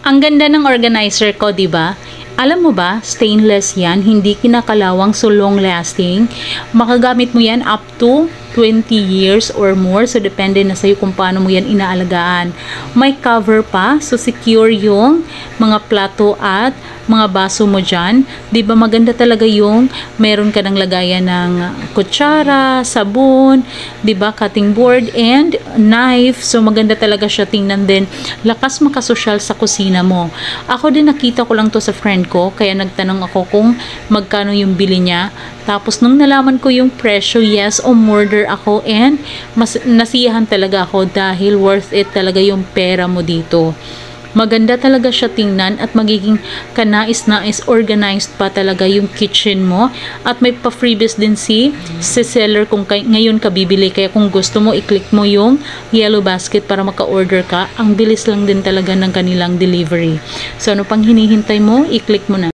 Ang ganda ng organizer ko, 'di ba? Alam mo ba, stainless yan, hindi kinakalawang, so long lasting. Makagamit mo yan up to 20 years or more, so depende na sa'yo kung paano mo yan inaalagaan. May cover pa, so secure yung mga plato at mga baso mo dyan. Diba maganda talaga yung meron ka ng lagayan ng kutsara, sabon, diba cutting board and knife. So maganda talaga siya tingnan din. Lakas makasosyal sa kusina mo. Ako din nakita ko lang to sa friend ko, kaya nagtanong ako kung magkano yung bili niya. Tapos nung nalaman ko yung presyo, yes, umorder ako and mas nasiyahan talaga ako dahil worth it talaga yung pera mo dito. Maganda talaga siya tingnan at magiging kanais-nais organized pa talaga yung kitchen mo. At may pa-freebies din si seller kung ngayon ka bibili. Kaya kung gusto mo, i-click mo yung yellow basket para maka-order ka. Ang bilis lang din talaga ng kanilang delivery. So ano pang hinihintay mo? I-click mo na.